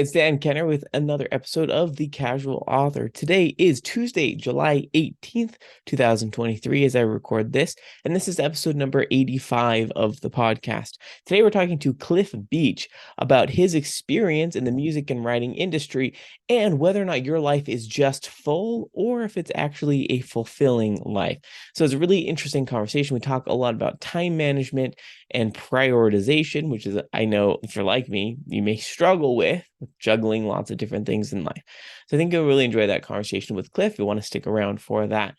It's Dan Kenner with another episode of The Casual Author. Today is Tuesday, July 18th, 2023, as I record this, and this is episode number 85 of the podcast. Today we're talking to Cliff Beach about his experience in the music and writing industry and whether or not your life is just full or if it's actually a fulfilling life. So it's a really interesting conversation. We talk a lot about time management and prioritization, which is, I know if you're like me, you may struggle with juggling lots of different things in life. So I think you'll really enjoy that conversation with Cliff. You'll want to stick around for that.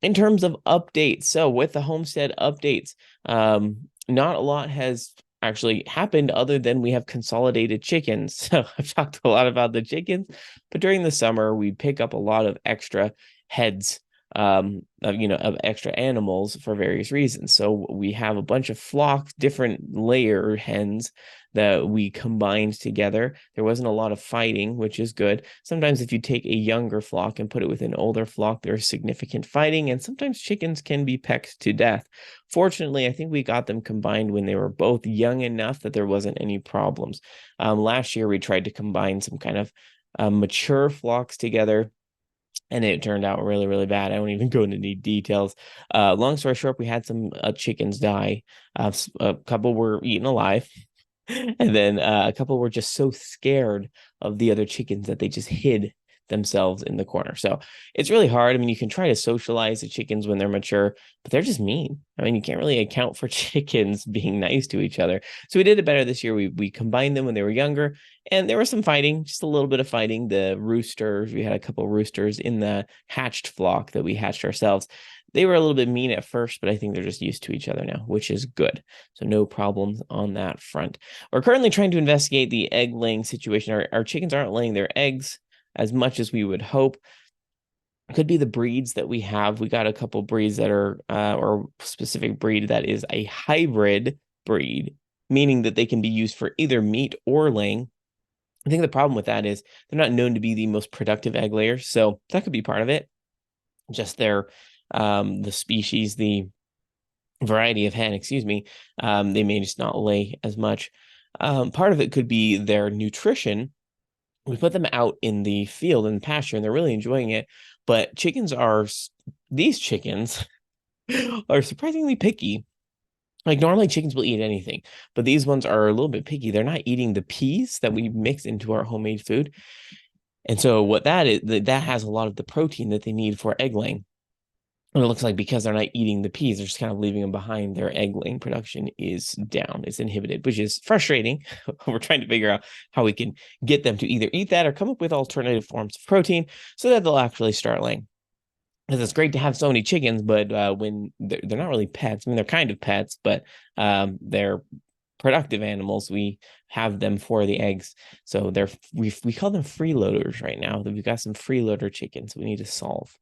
In terms of updates, so with the homestead updates, not a lot has actually happened other than we have consolidated chickens. So I've talked a lot about the chickens, but during the summer, we pick up a lot of extra heads of extra animals for various reasons. So we have a bunch of flock, different layer hens that we combined together. There wasn't a lot of fighting, which is good. Sometimes if you take a younger flock and put it with an older flock, there's significant fighting, and sometimes chickens can be pecked to death. Fortunately, I think we got them combined when they were both young enough that there wasn't any problems. Last year, we tried to combine some kind of mature flocks together, and it turned out really, really bad. I won't even go into any details. Long story short, we had some chickens die. A couple were eaten alive. And then a couple were just so scared of the other chickens that they just hid themselves in the corner. So it's really hard. I mean, you can try to socialize the chickens when they're mature, but they're just mean. I mean, you can't really account for chickens being nice to each other. So we did it better this year. We combined them when they were younger, and there was some fighting, just a little bit of fighting. The roosters, we had a couple roosters in the hatched flock that we hatched ourselves. They were a little bit mean at first, but I think they're just used to each other now, which is good. So no problems on that front. We're currently trying to investigate the egg laying situation. Our chickens aren't laying their eggs as much as we would hope. It could be the breeds that we have. We got a couple breeds that are, or specific breed that is a hybrid breed, meaning that they can be used for either meat or laying. I think the problem with that is they're not known to be the most productive egg layers. So that could be part of it. Just the species, the variety of hen, they may just not lay as much. Part of it could be their nutrition. We put them out in the field and pasture, and they're really enjoying it. But these chickens are surprisingly picky. Like normally chickens will eat anything, but these ones are a little bit picky. They're not eating the peas that we mix into our homemade food. And so what that is, that has a lot of the protein that they need for egg laying. And it looks like because they're not eating the peas, they're just kind of leaving them behind. Their egg laying production is down, it's inhibited, which is frustrating. We're trying to figure out how we can get them to either eat that or come up with alternative forms of protein so that they'll actually start laying. Because it's great to have so many chickens, but when they're not really pets. I mean, they're kind of pets, but they're productive animals. We have them for the eggs. So we call them freeloaders right now. We've got some freeloader chickens we need to solve.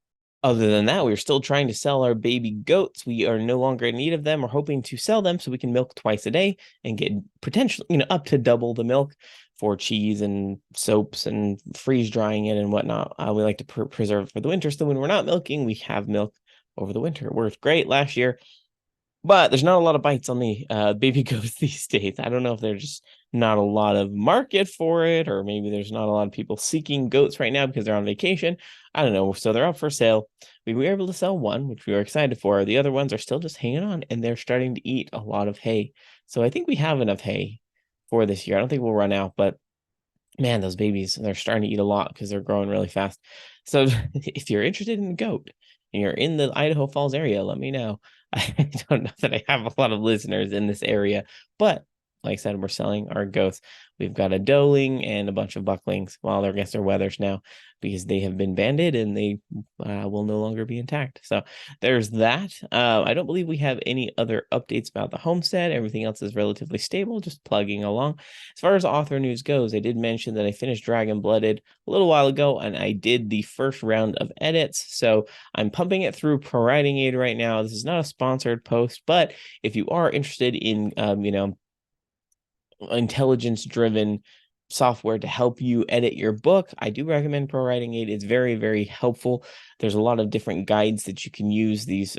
Other than that, we're still trying to sell our baby goats. We are no longer in need of them. We're hoping to sell them so we can milk twice a day and get potentially, up to double the milk for cheese and soaps and freeze drying it and whatnot. We like to preserve it for the winter. So when we're not milking, we have milk over the winter. It worked great last year, but there's not a lot of bites on the baby goats these days. I don't know if there's just not a lot of market for it, or maybe there's not a lot of people seeking goats right now because they're on vacation. I don't know. So they're up for sale. We were able to sell one, which we were excited for. The other ones are still just hanging on, and they're starting to eat a lot of hay. So I think we have enough hay for this year. I don't think we'll run out, but man, those babies, they're starting to eat a lot because they're growing really fast. So if you're interested in a goat and you're in the Idaho Falls area, let me know. I don't know that I have a lot of listeners in this area, but like I said, we're selling our goats. We've got a doeling and a bunch of bucklings. Well, they're against their weathers now because they have been banded and they will no longer be intact. So there's that. I don't believe we have any other updates about the homestead. Everything else is relatively stable, just plugging along. As far as author news goes, I did mention that I finished Dragon Blooded a little while ago, and I did the first round of edits. So I'm pumping it through ProWriting Aid right now. This is not a sponsored post, but if you are interested in, intelligence-driven software to help you edit your book, I do recommend ProWriting Aid. It's very, very helpful. There's a lot of different guides that you can use. These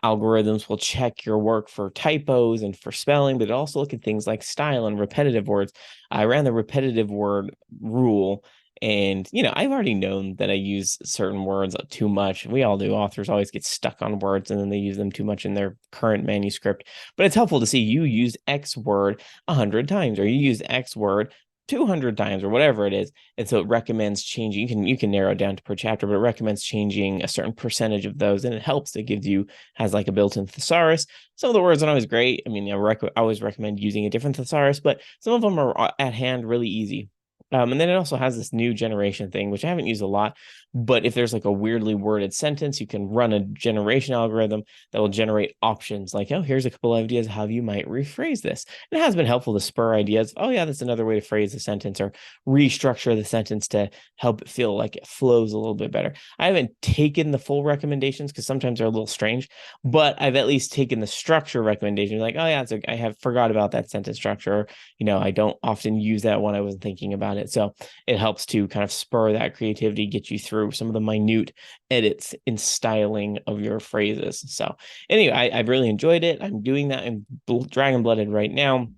algorithms will check your work for typos and for spelling, but it also look at things like style and repetitive words. I ran the repetitive word rule, and I've already known that I use certain words too much. We all do. Authors always get stuck on words and then they use them too much in their current manuscript. But it's helpful to see you used X word 100 times, or you use X word 200 times, or whatever it is. And so it recommends changing. You can narrow it down to per chapter, but it recommends changing a certain percentage of those, and it helps. It has like a built-in thesaurus. Some of the words aren't always great. I mean, I always recommend using a different thesaurus, but some of them are at hand really easy. And then it also has this new generation thing, which I haven't used a lot. But if there's like a weirdly worded sentence, you can run a generation algorithm that will generate options like, oh, here's a couple of ideas how you might rephrase this. And it has been helpful to spur ideas. Oh, yeah, that's another way to phrase the sentence, or restructure the sentence to help it feel like it flows a little bit better. I haven't taken the full recommendations because sometimes they're a little strange, but I've at least taken the structure recommendations. Like, oh, yeah, I have forgot about that sentence structure. I don't often use that when I wasn't thinking about it. So it helps to kind of spur that creativity, get you through some of the minute edits in styling of your phrases. So anyway, I've really enjoyed it. I'm doing that in Dragon Blooded right now.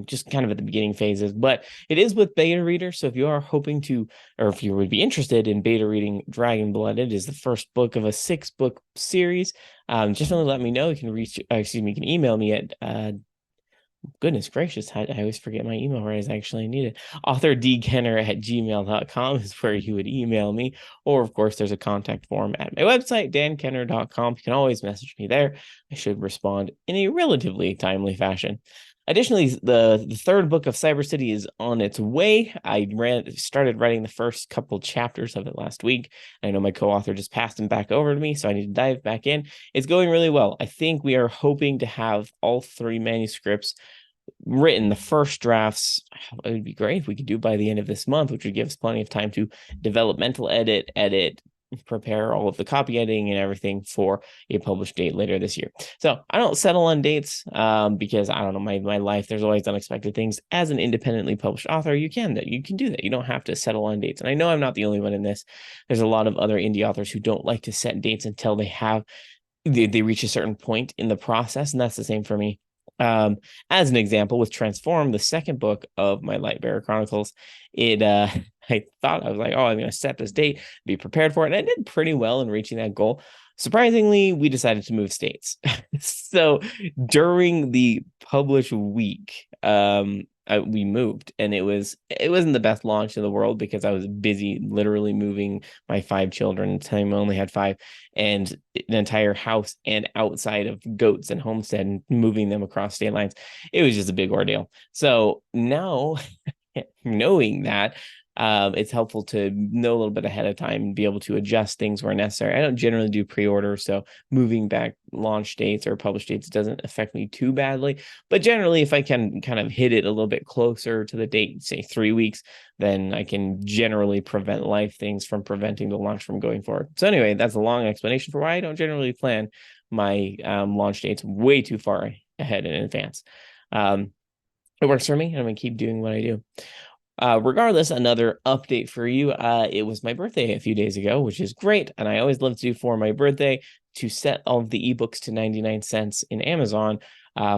Just kind of at the beginning phases, but it is with beta reader. So if you are hoping to, or if you would be interested in beta reading Dragon Blooded, is the first book of a 6-book series. Just only let me know. You can you can email me at goodness gracious, I always forget my email where I actually need it. authordkenner@gmail.com is where you would email me. Or, of course, there's a contact form at my website, dankenner.com. You can always message me there. I should respond in a relatively timely fashion. Additionally, the third book of Cyber City is on its way. I started writing the first couple chapters of it last week. I know my co-author just passed them back over to me, so I need to dive back in. It's going really well. I think we are hoping to have all 3 manuscripts written. The first drafts, it would be great if we could do by the end of this month, which would give us plenty of time to developmental edit, prepare all of the copy editing and everything for a published date later this year. So I don't settle on dates because I don't know, my life, there's always unexpected things. As an independently published author, you can do that. You don't have to settle on dates. And I know I'm not the only one in this. There's a lot of other indie authors who don't like to set dates until they reach a certain point in the process, and that's the same for me. As an example, with Transform, the second book of my Lightbearer Chronicles, I thought, I was like, oh, I'm going to set this date, be prepared for it. And I did pretty well in reaching that goal. Surprisingly, we decided to move states. So during the publish week, we moved, and it wasn't the best launch in the world because I was busy literally moving my 5 children. At the time I only had 5, and an entire house and outside of goats and homestead, and moving them across state lines. It was just a big ordeal. So now knowing that, it's helpful to know a little bit ahead of time and be able to adjust things where necessary. I don't generally do pre-order, so moving back launch dates or publish dates doesn't affect me too badly. But generally, if I can kind of hit it a little bit closer to the date, say 3 weeks, then I can generally prevent life things from preventing the launch from going forward. So anyway, that's a long explanation for why I don't generally plan my launch dates way too far ahead in advance. It works for me, and I'm going to keep doing what I do. Regardless, another update for you. It was my birthday a few days ago, which is great. And I always love to do for my birthday to set all of the ebooks to 99 cents in Amazon.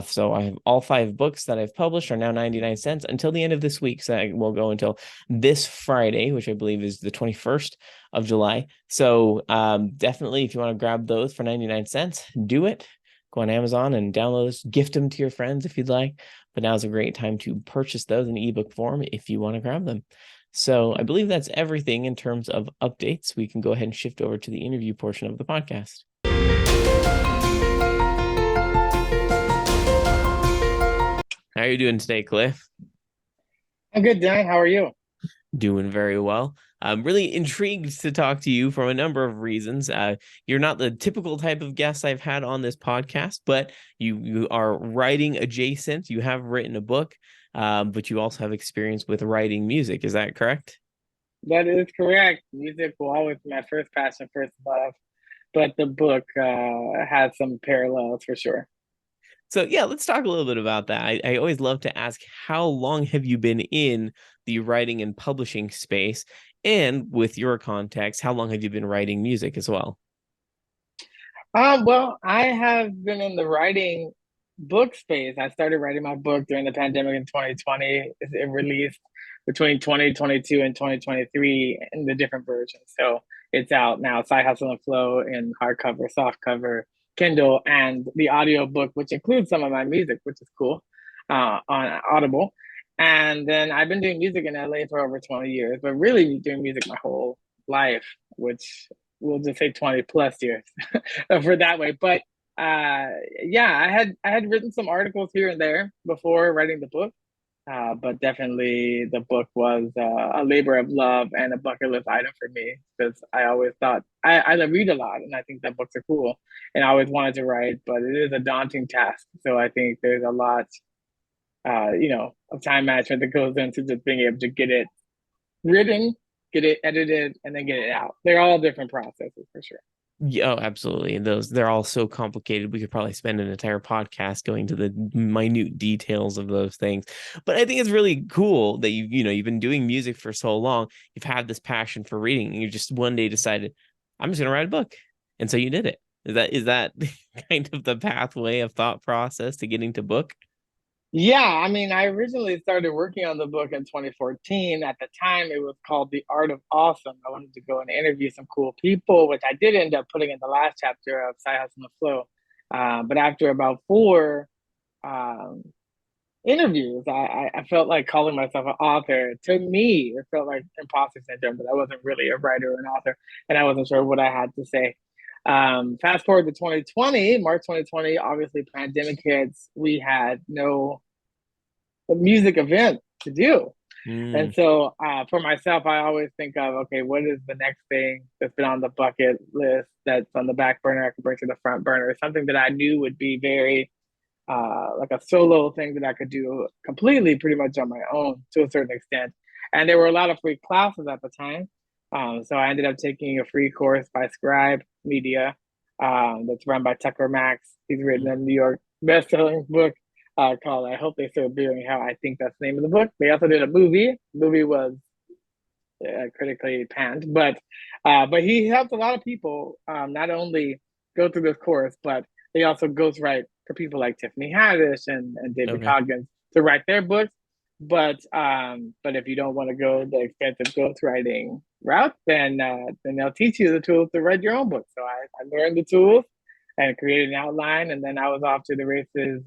So I have all 5 books that I've published are now 99 cents until the end of this week. So I will go until this Friday, which I believe is the 21st of July. So definitely, if you want to grab those for 99 cents, do it. Go on Amazon and download those, gift them to your friends if you'd like. But now is a great time to purchase those in ebook form if you want to grab them. So I believe that's everything in terms of updates. We can go ahead and shift over to the interview portion of the podcast. How are you doing today, Cliff? I'm good, Dan. How are you? Doing very well. I'm really intrigued to talk to you from a number of reasons. You're not the typical type of guest I've had on this podcast, but you are writing adjacent. You have written a book, but you also have experience with writing music. Is that correct? That is correct. Music will always be my first passion, first love, but the book has some parallels for sure. So yeah, let's talk a little bit about that. I always love to ask, how long have you been in the writing and publishing space? And with your context, how long have you been writing music as well? Well, I have been in the writing book space. I started writing my book during the pandemic in 2020. It released between 2022 and 2023 in the different versions. So it's out now, Side Hustle and Flow in hardcover, softcover, Kindle, and the audio book, which includes some of my music, which is cool, on Audible. And then I've been doing music in LA for over 20 years, but really doing music my whole life, which we'll just say 20 plus years for that way. But yeah, I had written some articles here and there before writing the book. But definitely the book was a labor of love and a bucket list item for me because I always thought I read a lot and I think that books are cool and I always wanted to write, but it is a daunting task. So I think there's a lot, of time management that goes into just being able to get it written, get it edited, and then get it out. They're all different processes for sure. Yeah, oh, absolutely. And they're all so complicated. We could probably spend an entire podcast going to the minute details of those things. But I think it's really cool that you've been doing music for so long. You've had this passion for reading, and you just one day decided, I'm just gonna write a book. And so you did it. Is that kind of the pathway of thought process to getting to book? Yeah, I mean, I originally started working on the book in 2014. At the time, it was called The Art of Awesome. I wanted to go and interview some cool people, which I did end up putting in the last chapter of Sci Hustle and the Flow. But after about four um, interviews, I felt like calling myself an author. To me, it felt like imposter syndrome, but I wasn't really a writer or an author, and I wasn't sure what I had to say. Fast forward to 2020, March 2020, obviously pandemic hits. We had no music event to do. Mm, And so for myself, I always think of, okay, what is the next thing that's been on the bucket list that's on the back burner I could bring to the front burner? Something that I knew would be very like a solo thing that I could do completely pretty much on my own to a certain extent. And there were a lot of free classes at the time. So I ended up taking a free course by Scribe Media that's run by Tucker Max. He's written a New York best-selling book called "I Hope They Serve Beer How." I think that's the name of the book. They also did a movie. The movie was critically panned, but he helped a lot of people not only go through this course, but they also ghostwrite for people like Tiffany Haddish and David okay. Coggins to write their books. But if you don't want to go the expensive ghostwriting route, then they'll teach you the tools to write your own book. So I learned the tools and created an outline, and then I was off to the races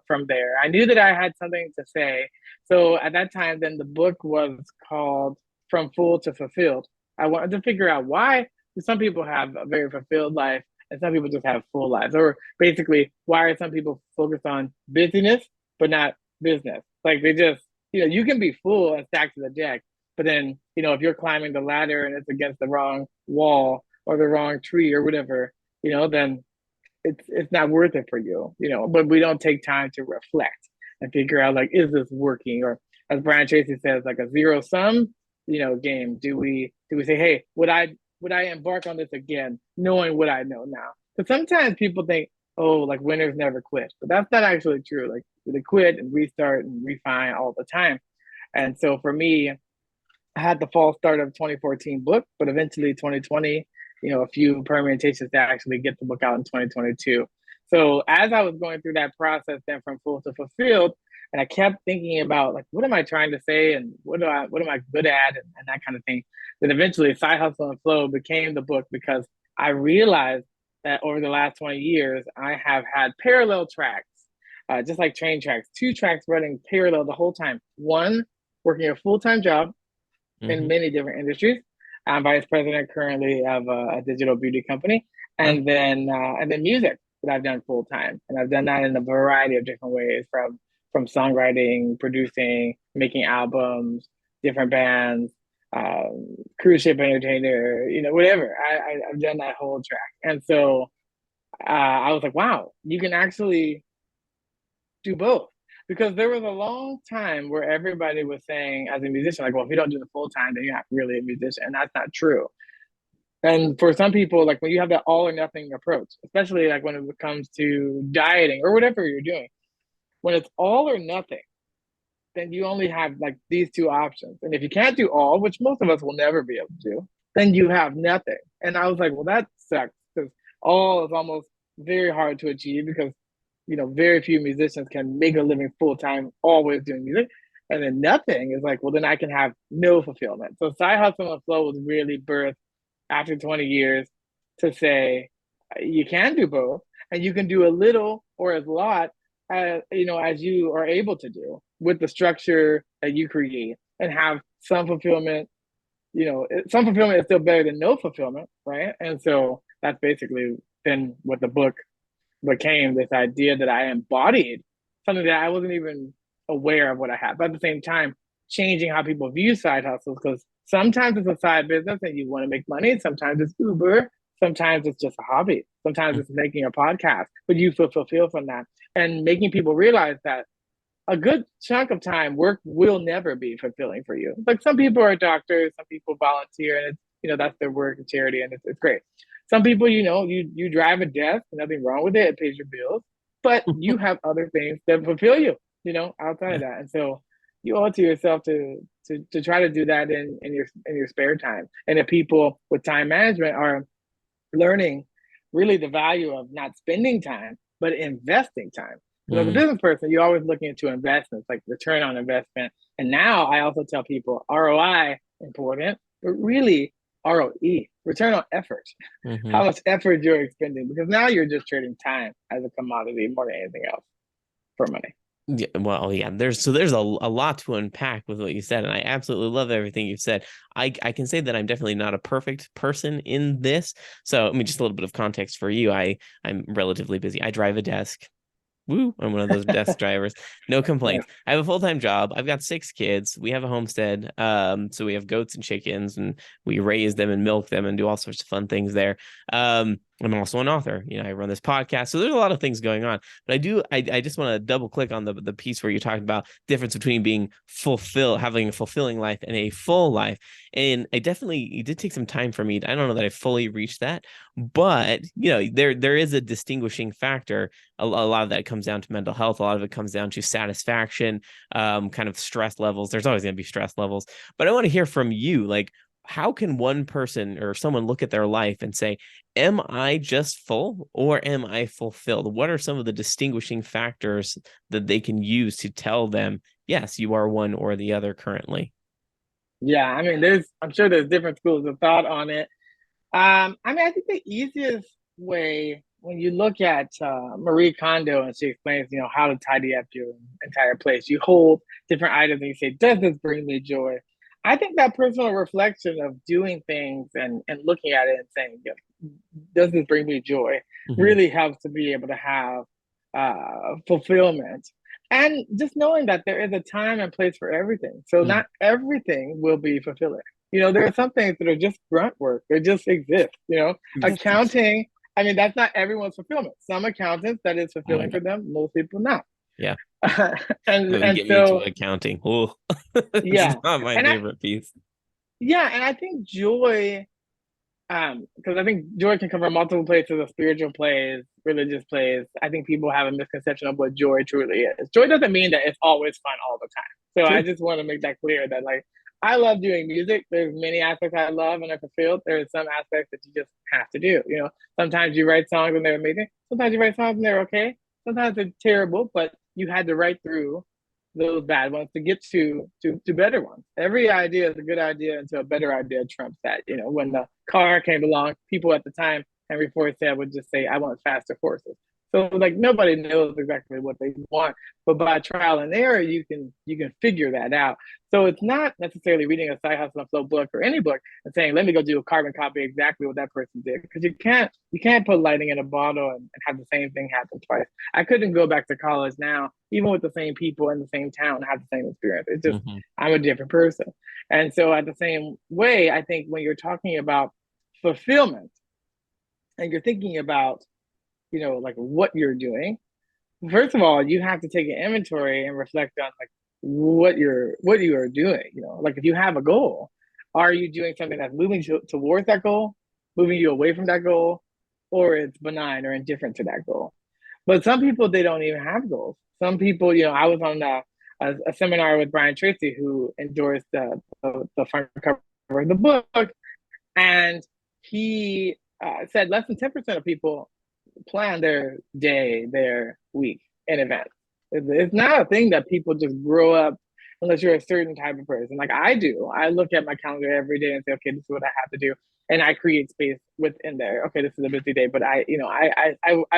from there. I knew that I had something to say. So at that time, then the book was called From Full to Fulfilled. I wanted to figure out why some people have a very fulfilled life and some people just have full lives. Or basically, why are some people focused on busyness but not business? Like they just, you can be full and stacked to the deck, but then, if you're climbing the ladder and it's against the wrong wall or the wrong tree or whatever, then it's not worth it for you. But we don't take time to reflect and figure out like, is this working? Or as Brian Tracy says, like a zero sum, game. Do we say, hey, would I embark on this again, knowing what I know now? Because sometimes people think, oh, like winners never quit, but that's not actually true. Like they quit and restart and refine all the time. And so for me, I had the fall start of 2014 book, but eventually 2020, a few permutations to actually get the book out in 2022. So as I was going through that process, then from full to fulfilled, and I kept thinking about like, what am I trying to say, and what am I good at, and that kind of thing. Then eventually, Side Hustle and Flow became the book because I realized that over the last 20 years, I have had parallel tracks, just like train tracks, two tracks running parallel the whole time. One working a full time job in Hmm. many different industries. I'm vice president currently of a digital beauty company, Oh, and then music that I've done full time, and I've done that in a variety of different ways, from songwriting, producing, making albums, different bands, cruise ship entertainer, whatever. I've done that whole track, and so I was like, wow, you can actually do both. Because there was a long time where everybody was saying, as a musician, like, well, if you don't do the full time, then you're not really a musician. And that's not true. And for some people, like when you have that all or nothing approach, especially like when it comes to dieting or whatever you're doing, when it's all or nothing, then you only have like these two options. And if you can't do all, which most of us will never be able to do, then you have nothing. And I was like, well, that sucks because all is almost very hard to achieve because very few musicians can make a living full time always doing music. And then nothing is like, well, then I can have no fulfillment. So Side Hustle and Flow was really birthed after 20 years to say you can do both and you can do a little or as lot as you are able to do with the structure that you create and have some fulfillment. Some fulfillment is still better than no fulfillment, right? And so that's basically then what the book became, this idea that I embodied something that I wasn't even aware of what I had. But at the same time, changing how people view side hustles because sometimes it's a side business and you want to make money. Sometimes it's Uber. Sometimes it's just a hobby. Sometimes it's making a podcast, but you feel fulfilled from that. And making people realize that a good chunk of time, work will never be fulfilling for you. Like some people are doctors, some people volunteer, and that's their work and charity, and it's great. Some people, you drive a desk, nothing wrong with it, it pays your bills, but you have other things that fulfill you, outside of that. And so you owe it to yourself to try to do that in your spare time. And if people with time management are learning really the value of not spending time, but investing time. So as a business person, you're always looking into investments, like return on investment. And now I also tell people ROI important, but really ROE, return on effort. How much effort you're expending, because now you're just trading time as a commodity more than anything else for money. Yeah, well, yeah, there's a lot to unpack with what you said, and I absolutely love everything you've said. I can say that I'm definitely not a perfect person in this. So, I mean, just a little bit of context for you. I'm relatively busy. I drive a desk. Woo, I'm one of those desk drivers. No complaints. I have a full-time job. I've got 6 kids. We have a homestead. So we have goats and chickens, and we raise them and milk them and do all sorts of fun things there. I'm also an author. I run this podcast. So there's a lot of things going on. But I just want to double click on the piece where you talked about difference between being having a fulfilling life and a full life. And it did take some time for me. I don't know that I fully reached that, but there is a distinguishing factor. A lot of that comes down to mental health. A lot of it comes down to satisfaction, kind of stress levels. There's always going to be stress levels, but I want to hear from you. Like, how can one person or someone look at their life and say, am I just full or am I fulfilled? What are some of the distinguishing factors that they can use to tell them, yes, you are one or the other currently? Yeah, I mean, I'm sure there's different schools of thought on it. I think the easiest way when you look at Marie Kondo and she explains, how to tidy up your entire place, you hold different items and you say, does this bring me joy? I think that personal reflection of doing things and looking at it and saying, does this bring me joy, really helps to be able to have fulfillment. And just knowing that there is a time and place for everything. So not everything will be fulfilling. There are some things that are just grunt work. They just exist. Accounting, I mean, that's not everyone's fulfillment. Some accountants, that is fulfilling for them. Most people not. Yeah. and Really get so me into accounting. Oh, it's not my favorite piece. Yeah, and I think joy, because I think joy can come from multiple places of spiritual plays, religious plays. I think people have a misconception of what joy truly is. Joy doesn't mean that it's always fun all the time. So I just want to make that clear that like I love doing music. There's many aspects I love and are fulfilled. There are some aspects that you just have to do. Sometimes you write songs and they're amazing. Sometimes you write songs and they're okay. Sometimes they're terrible, but you had to write through those bad ones to get to better ones. Every idea is a good idea until a better idea trumps that. When the car came along, people at the time, Henry Ford said, would just say, I want faster horses. So like nobody knows exactly what they want, but by trial and error, you can figure that out. So it's not necessarily reading a Side Hustle and Flow book or any book and saying, let me go do a carbon copy exactly what that person did, because you can't put lightning in a bottle and have the same thing happen twice. I couldn't go back to college now, even with the same people in the same town, and have the same experience. It's just I'm a different person, and so at the same way, I think when you're talking about fulfillment and you're thinking about like what you're doing, first of all, you have to take an inventory and reflect on like what you are doing. Like if you have a goal, are you doing something that's moving towards that goal, moving you away from that goal, or it's benign or indifferent to that goal? But some people, they don't even have goals. Some people, I was on a seminar with Brian Tracy, who endorsed the front cover of the book, and he said less than 10% of people plan their day, their week in advance. It's not a thing that people just grow up unless you're a certain type of person. Like I do. I look at my calendar every day and say, okay, this is what I have to do. And I create space within there. Okay, this is a busy day, but I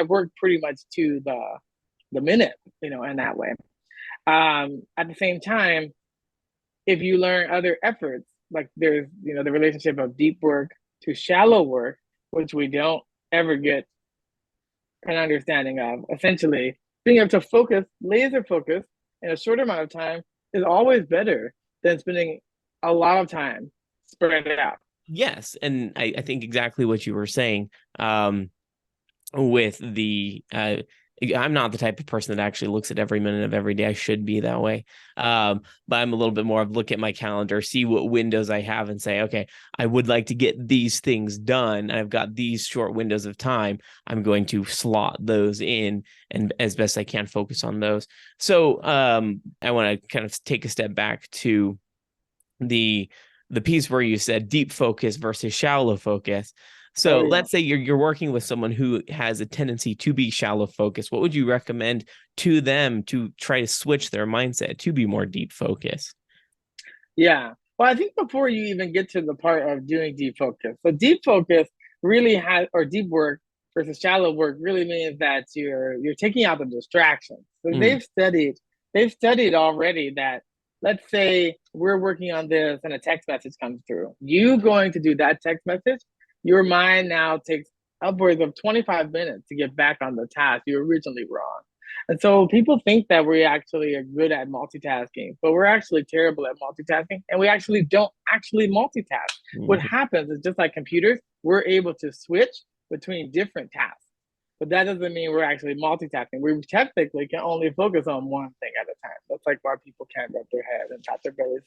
work pretty much to the minute, in that way. At the same time, if you learn other efforts, like there's, the relationship of deep work to shallow work, which we don't ever get an understanding of. Essentially, being able to focus, laser focus in a short amount of time is always better than spending a lot of time spread it out. Yes, and I think exactly what you were saying. With the I'm not the type of person that actually looks at every minute of every day. I should be that way. But I'm a little bit more of look at my calendar, see what windows I have and say, okay, I would like to get these things done. I've got these short windows of time. I'm going to slot those in and as best I can focus on those. So I want to kind of take a step back to the piece where you said deep focus versus shallow focus. So let's say you're working with someone who has a tendency to be shallow focused. What would you recommend to them to try to switch their mindset to be more deep focused? Yeah. Well, I think before you even get to the part of doing deep focus, so deep focus really has, or deep work versus shallow work really means that you're taking out the distractions. So they've studied already that, let's say we're working on this and a text message comes through. You going to do that text message, your mind now takes upwards of 25 minutes to get back on the task you originally were on. And so people think that we actually are good at multitasking, but we're actually terrible at multitasking, and we actually don't actually multitask. What happens is, just like computers, we're able to switch between different tasks, but that doesn't mean we're actually multitasking. We technically can only focus on one thing at a time. That's like why people can't rub their head and pat their bellies,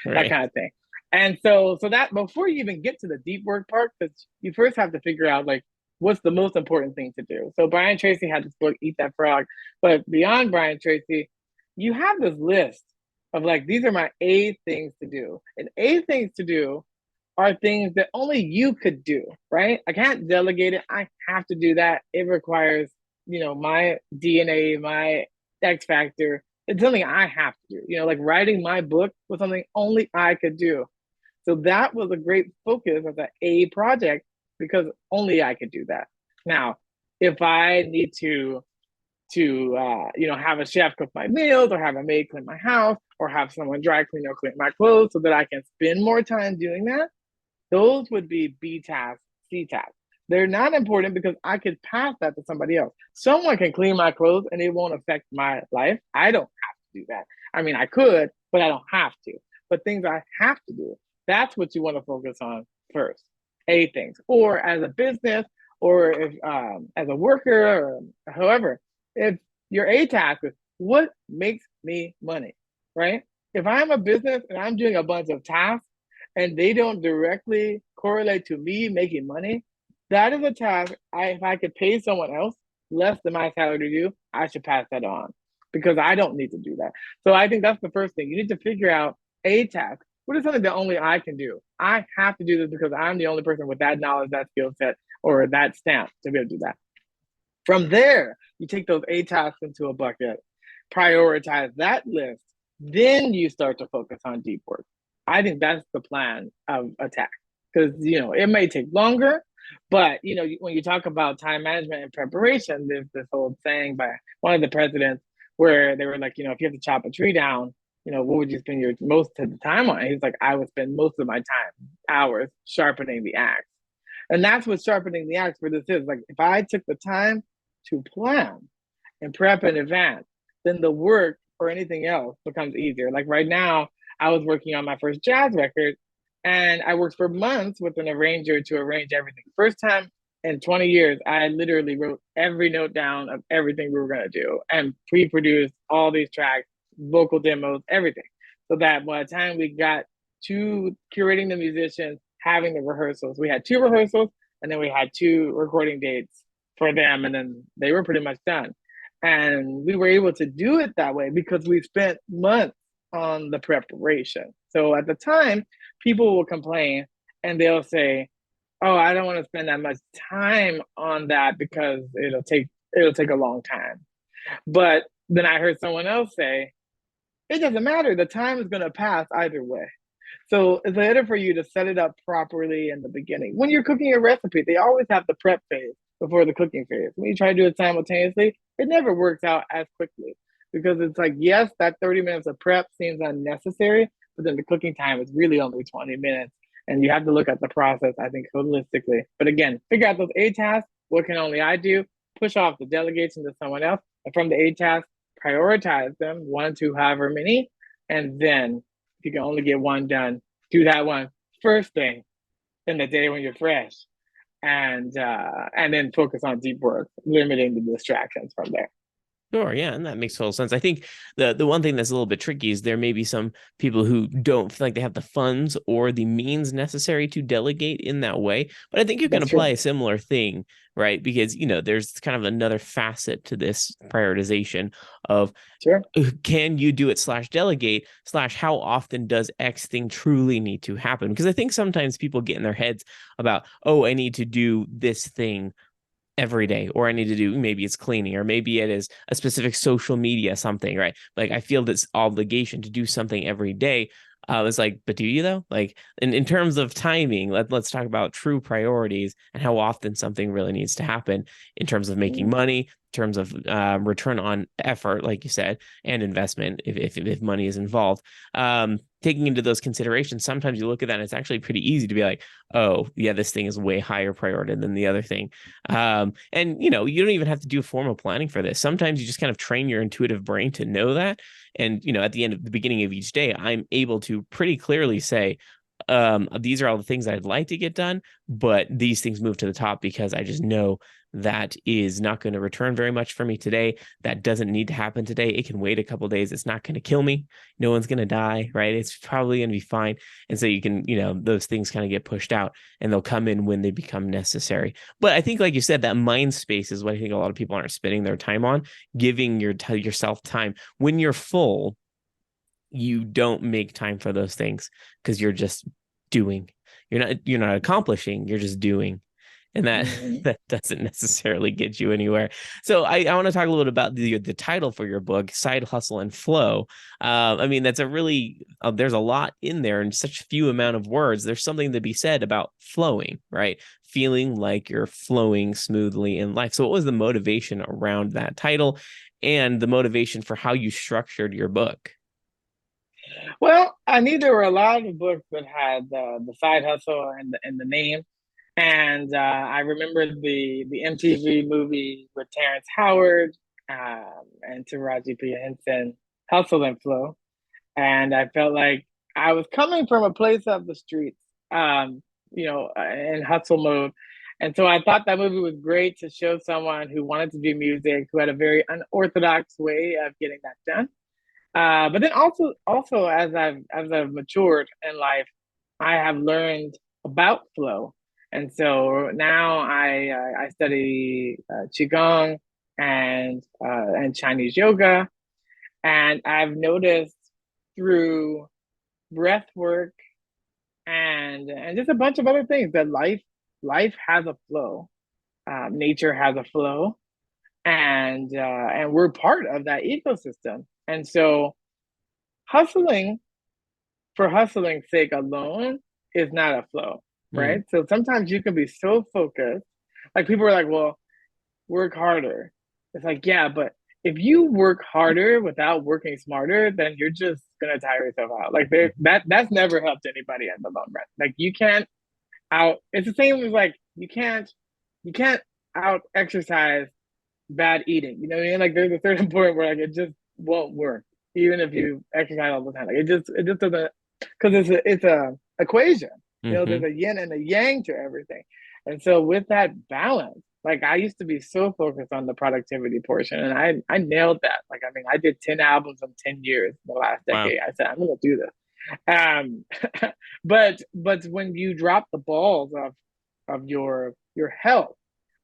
Right. that kind of thing. And so that before you even get to the deep work part, because you first have to figure out like what's the most important thing to do. So Brian Tracy had this book, Eat That Frog. But beyond Brian Tracy, you have this list of like, these are my A things to do. And A things to do are things that only you could do, right? I can't delegate it. I have to do that. It requires, my DNA, my X factor. It's something I have to do. Like writing my book was something only I could do. So that was a great focus of the A project because only I could do that. Now, if I need to have a chef cook my meals, or have a maid clean my house, or have someone dry clean or clean my clothes so that I can spend more time doing that, those would be B tasks, C tasks. They're not important because I could pass that to somebody else. Someone can clean my clothes and it won't affect my life. I don't have to do that. I mean, I could, but I don't have to. But things I have to do, that's what you want to focus on first. A things, or as a business, or if as a worker, or however, if your A task is what makes me money, right? If I'm a business and I'm doing a bunch of tasks and they don't directly correlate to me making money, that is a task if I could pay someone else less than my salary to do, I should pass that on because I don't need to do that. So I think that's the first thing. You need to figure out a task. What is something that only I can do? I have to do this because I'm the only person with that knowledge, that skill set, or that stamp to be able to do that. From there, you take those A tasks into a bucket, prioritize that list, then you start to focus on deep work. I think that's the plan of attack because it may take longer, but when you talk about time management and preparation, there's this old saying by one of the presidents where they were like, if you have to chop a tree down, what would you spend your most of the time on? He's like, I would spend most of my time, hours, sharpening the axe. And that's what sharpening the axe for this is. Like, if I took the time to plan and prep in advance, then the work or anything else becomes easier. Like right now, I was working on my first jazz record, and I worked for months with an arranger to arrange everything. First time in 20 years, I literally wrote every note down of everything we were going to do and pre-produced all these tracks, vocal demos, everything. So that by the time we got to curating the musicians, having the rehearsals, we had 2 rehearsals and then we had 2 recording dates for them, and then they were pretty much done. And we were able to do it that way because we spent months on the preparation. So at the time, people will complain and they'll say, oh, I don't want to spend that much time on that because it'll take a long time. But then I heard someone else say, it doesn't matter. The time is going to pass either way. So it's better for you to set it up properly in the beginning. When you're cooking a recipe, they always have the prep phase before the cooking phase. When you try to do it simultaneously, it never works out as quickly because it's like, yes, that 30 minutes of prep seems unnecessary, but then the cooking time is really only 20 minutes. And you have to look at the process, I think, holistically. But again, figure out those A tasks. What can only I do? Push off the delegation to someone else. And from the A tasks, prioritize them, one, two, however many. And then if you can only get one done, do that one first thing in the day when you're fresh, and then focus on deep work, limiting the distractions from there. Sure, yeah, and that makes total sense. I think the one thing that's a little bit tricky is there may be some people who don't feel like they have the funds or the means necessary to delegate in that way. But I think you can That's apply true. a similar thing, right? Because there's kind of another facet to this prioritization of Sure. can you do it slash delegate slash how often does X thing truly need to happen? Because I think sometimes people get in their heads about, oh, I need to do this thing every day, or I need to do, maybe it's cleaning, or maybe it is a specific social media something, right? Like I feel this obligation to do something every day. It's like, but do you though? Like in terms of timing, let's talk about true priorities and how often something really needs to happen in terms of making money, in terms of return on effort, like you said, and investment if money is involved. Taking into those considerations, sometimes you look at that and it's actually pretty easy to be like, oh yeah, this thing is way higher priority than the other thing. And you don't even have to do formal planning for this. Sometimes you just kind of train your intuitive brain to know that. And at the end of the beginning of each day, I'm able to pretty clearly say, these are all the things I'd like to get done, but these things move to the top because I just know that is not going to return very much for me today. That doesn't need to happen today. It can wait a couple days. It's not going to kill me. No one's going to die, right? It's probably going to be fine. And so you can, those things kind of get pushed out and they'll come in when they become necessary. But I think, like you said, that mind space is what I think a lot of people aren't spending their time on, giving yourself time. When you're full, you don't make time for those things because you're just doing. You're not accomplishing, you're just doing. And that Mm-hmm. that doesn't necessarily get you anywhere. So I want to talk a little bit about the title for your book, Side Hustle and Flow. I mean, that's a really there's a lot in there in such few amount of words. There's something to be said about flowing, right? Feeling like you're flowing smoothly in life. So what was the motivation around that title and the motivation for how you structured your book? Well, I knew there were a lot of books that had the side hustle and the name, and I remember the MTV movie with Terrence Howard and Taraji P Henson, Hustle and Flow, and I felt like I was coming from a place of the streets, in hustle mode. And so I thought that movie was great to show someone who wanted to do music, who had a very unorthodox way of getting that done. But then also as I've matured in life, I have learned about flow, and so now I study qigong and Chinese yoga, and I've noticed through breath work and just a bunch of other things that life has a flow, nature has a flow, and we're part of that ecosystem, and so hustling for hustling's sake alone is not a flow, Mm, right? So sometimes you can be so focused. Like people are like, well, work harder. It's like, yeah, but if you work harder without working smarter, then you're just gonna tire yourself out. Like that's never helped anybody in the long run. Like you can't out it's the same as like you can't out exercise bad eating. You know what I mean? Like there's a certain point where like it just won't work, even if you exercise all the time. Like it just doesn't because it's a equation. There's hmm a yin and a yang to everything. And so with that balance, like I used to be so focused on the productivity portion and I nailed that. Like I mean I did 10 albums in 10 years in the last Wow. decade. I said, I'm gonna do this. Um but when you drop the balls of your health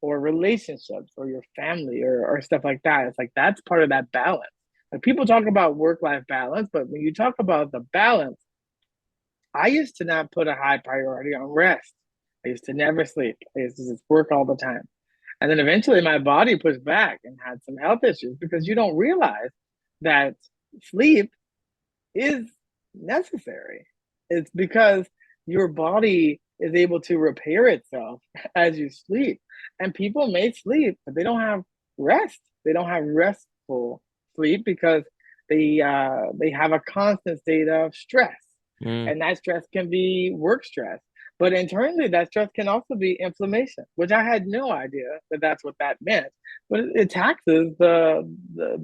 or relationships or your family or stuff like that. It's like that's part of that balance. Like people talk about work-life balance, but when you talk about the balance, I used to not put a high priority on rest I used to never sleep. I used to just work all the time. And then eventually my body pushed back and had some health issues because you don't realize that sleep is necessary. It's because your body is able to repair itself as you sleep. And people may sleep, but they don't have rest. They don't have restful sleep because they have a constant state of stress. Mm. And that stress can be work stress. But internally, that stress can also be inflammation, which I had no idea that that's what that meant. But it taxes the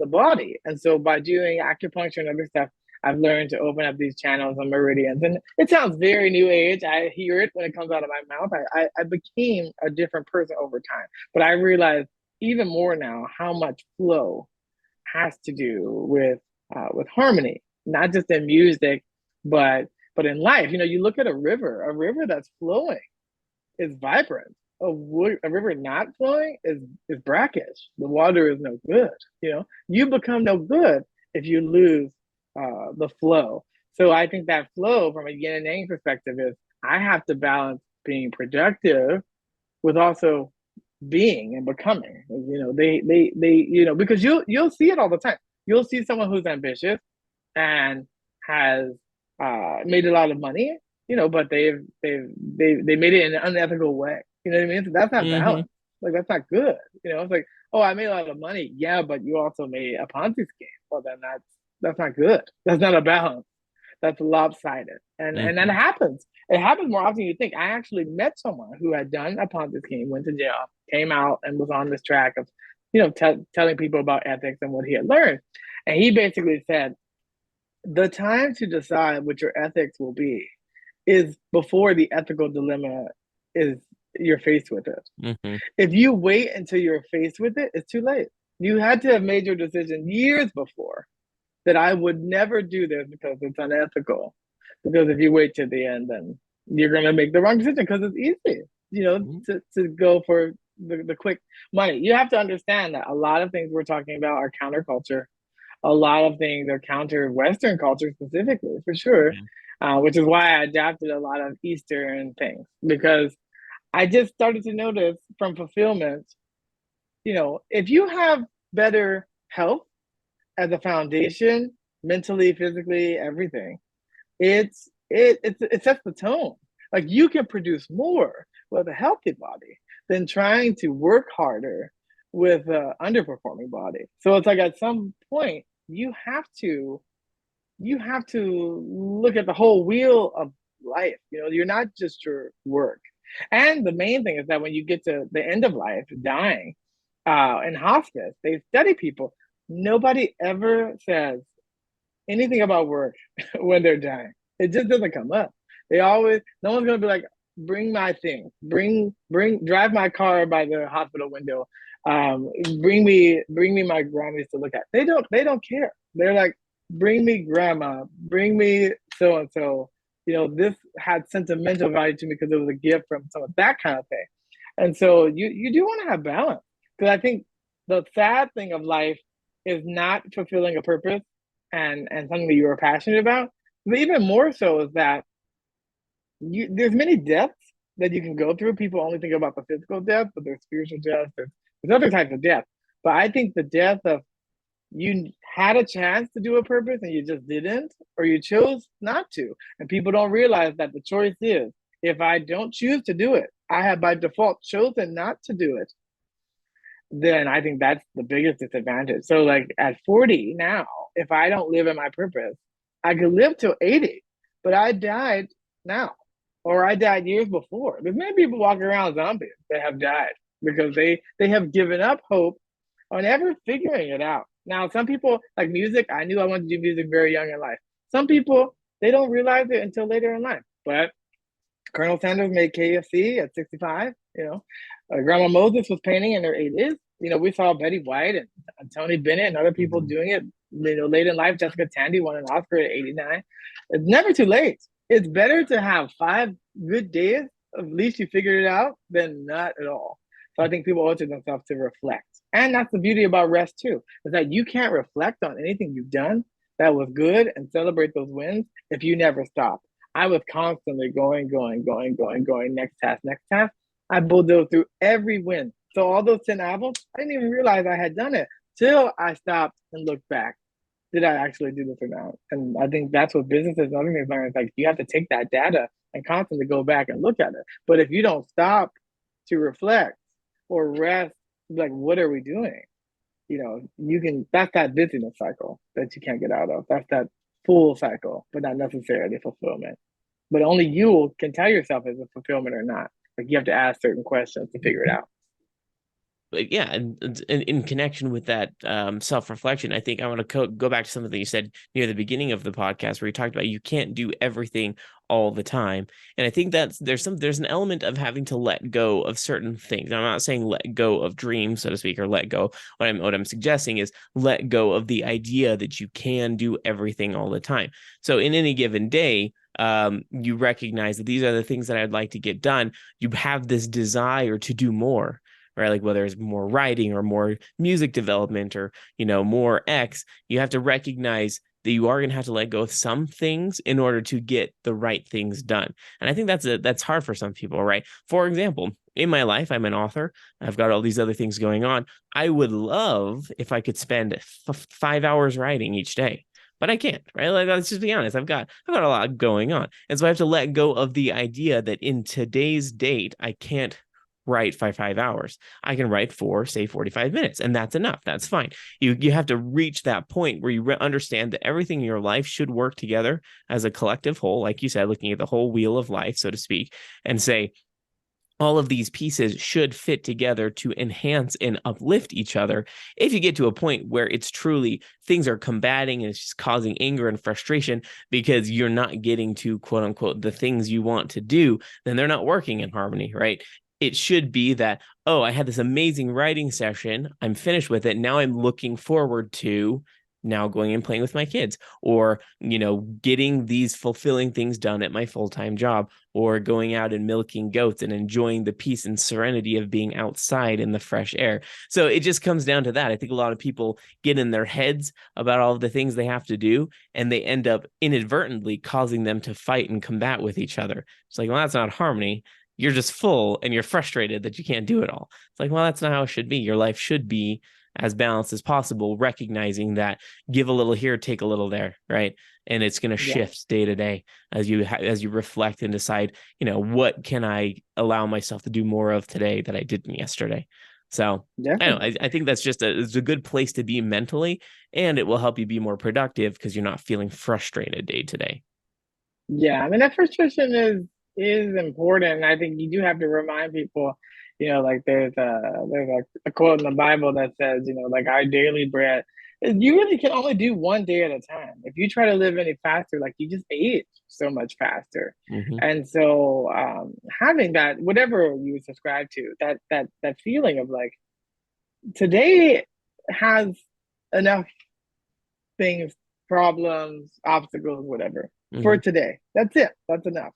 body. And so by doing acupuncture and other stuff, I've learned to open up these channels and meridians. And it sounds very new age. I hear it when it comes out of my mouth. I became a different person over time. But I realize even more now how much flow has to do with harmony, not just in music, but but in life. You know, you look at a river that's flowing is vibrant. A river not flowing is brackish. The water is no good. You know, you become no good if you lose the flow. So I think that flow, from a yin and yang perspective, is I have to balance being productive with also being and becoming. You know, they you know, because you'll see it all the time. You'll see someone who's ambitious and has made a lot of money, you know, but they made it in an unethical way. You know what I mean? So that's not Hmm. balance. Like that's not good. You know, it's like, oh, I made a lot of money. Yeah, but you also made a Ponzi scheme. Well, then that's not good. That's not a balance. That's lopsided. And that Hmm. happens. It happens more often than you think. I actually met someone who had done a Ponzi scheme, went to jail, came out, and was on this track of, you know, telling people about ethics and what he had learned. And he basically said, the time to decide what your ethics will be is before the ethical dilemma is you're faced with it. Hmm. If you wait until you're faced with it, it's too late. You had to have made your decision years before that I would never do this because it's unethical. Because if you wait to the end, then you're gonna make the wrong decision because it's easy, you know, to go for the quick money. You have to understand that a lot of things we're talking about are counterculture. A lot of things are counter Western culture specifically, for sure, Yeah. which is why I adapted a lot of Eastern things because I just started to notice from fulfillment, you know, if you have better health as a foundation, mentally, physically, everything, it sets the tone. Like you can produce more with a healthy body than trying to work harder with an underperforming body. So it's like at some point you have to look at the whole wheel of life. You know, you're not just your work. And the main thing is that when you get to the end of life, dying, in hospice, they study people. Nobody ever says anything about work when they're dying. It just doesn't come up. No one's gonna be like, bring my thing, drive my car by the hospital window, bring me my Grammys to look at. They don't care. They're like, bring me grandma, bring me so and so. You know, this had sentimental value to me because it was a gift from someone, that kind of thing. And so you do want to have balance because I think the sad thing of life is not fulfilling a purpose and something that you are passionate about. But even more so is that there's many deaths that you can go through. People only think about the physical death, but there's spiritual death. There's other types of death. But I think the death of you had a chance to do a purpose and you just didn't, or you chose not to. And people don't realize that the choice is if I don't choose to do it, I have by default chosen not to do it, then I think that's the biggest disadvantage. So, like at 40 now, if I don't live in my purpose, I could live till 80, but I died now, or I died years before. There's many people walking around zombies that have died because they have given up hope on ever figuring it out. Now, some people like music. I knew I wanted to do music very young in life. Some people they don't realize it until later in life, but Colonel Sanders made KFC at 65. You know, Grandma Moses was painting in her 80s. You know, we saw Betty White and Tony Bennett and other people Hmm. doing it. You know, late in life, Jessica Tandy won an Oscar at 89. It's never too late. It's better to have 5 good days. At least you figured it out than not at all. So I think people owe it to themselves to reflect. And that's the beauty about rest too, is that you can't reflect on anything you've done that was good and celebrate those wins if you never stop. I was constantly going, next task. I bulldozed through every win. So all those 10 albums, I didn't even realize I had done it till I stopped and looked back. Did I actually do this or not? And I think that's what businesses and other things learn. It's like you have to take that data and constantly go back and look at it. But if you don't stop to reflect or rest, like what are we doing? You can, that's that busyness cycle that you can't get out of. That's that full cycle, but not necessarily fulfillment. But only you can tell yourself if it's fulfillment or not. Like you have to ask certain questions to figure it out. But yeah, and in connection with that self-reflection, I think I want to go back to something that you said near the beginning of the podcast where you talked about you can't do everything all the time. And I think that's there's an element of having to let go of certain things. I'm not saying let go of dreams, so to speak, or let go. What I'm suggesting is let go of the idea that you can do everything all the time. So in any given day, you recognize that these are the things that I'd like to get done. You have this desire to do more, right? Like whether it's more writing or more music development or, more X, you have to recognize that you are going to have to let go of some things in order to get the right things done. And I think that's hard for some people, right? For example, in my life, I'm an author. I've got all these other things going on. I would love if I could spend 5 hours writing each day. But I can't, right? Like, let's just be honest. I've got a lot going on. And so I have to let go of the idea that in today's date, I can't write for 5 hours. I can write for, say, 45 minutes, and that's enough. That's fine. You have to reach that point where you understand that everything in your life should work together as a collective whole, like you said, looking at the whole wheel of life, so to speak, and say, all of these pieces should fit together to enhance and uplift each other. If you get to a point where it's truly things are combating and it's just causing anger and frustration because you're not getting to quote unquote the things you want to do, then they're not working in harmony, right? It should be that, oh, I had this amazing writing session. I'm finished with it. Now I'm looking forward to now going and playing with my kids or, getting these fulfilling things done at my full-time job or going out and milking goats and enjoying the peace and serenity of being outside in the fresh air. So it just comes down to that. I think a lot of people get in their heads about all of the things they have to do, and they end up inadvertently causing them to fight and combat with each other. It's like, well, that's not harmony. You're just full and you're frustrated that you can't do it all. It's like, well, that's not how it should be. Your life should be as balanced as possible, recognizing that give a little here, take a little there, right? And it's going to Yeah. shift day to day as you reflect and decide, what can I allow myself to do more of today that I didn't yesterday. So I don't know. Definitely. I think that's it's a good place to be mentally, and it will help you be more productive because you're not feeling frustrated day to day. Yeah, I mean that frustration is important. I think you do have to remind people, like there's a quote in the Bible that says, like our daily bread. You really can only do one day at a time. If you try to live any faster, like you just age so much faster. Mm-hmm. And so having that, whatever you subscribe to, that feeling of like today has enough things, problems, obstacles, whatever Mm-hmm. for today. That's it. That's enough.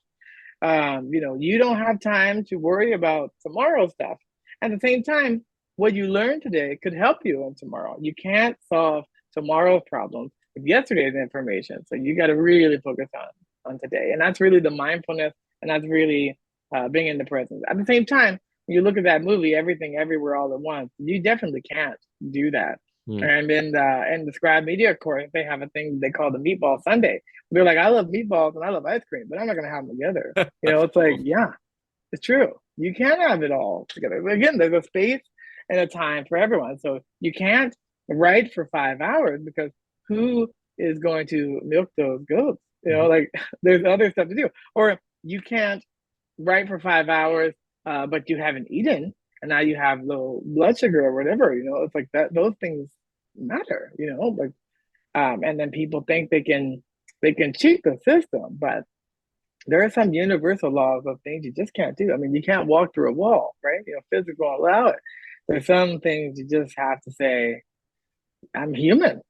You don't have time to worry about tomorrow's stuff. At the same time, what you learn today could help you in tomorrow. You can't solve tomorrow's problems with yesterday's information. So you got to really focus on today. And that's really the mindfulness, and that's really being in the present. At the same time, when you look at that movie, Everything Everywhere All at Once, you definitely can't do that. Mm-hmm. And in the Scribe Media course, they have a thing they call the Meatball Sunday. They're like, I love meatballs and I love ice cream, but I'm not gonna have them together. It's like, yeah, it's true. You can't have it all together. But again, there's a space and a time for everyone. So you can't write for 5 hours because who is going to milk those goats? Like there's other stuff to do. Or you can't write for 5 hours, but you haven't eaten and now you have low blood sugar or whatever. It's like that. Those things matter. Like and then people think they can cheat the system, but there are some universal laws of things you just can't do. I mean, you can't walk through a wall, right? Physics won't allow it. There's some things you just have to say, I'm human.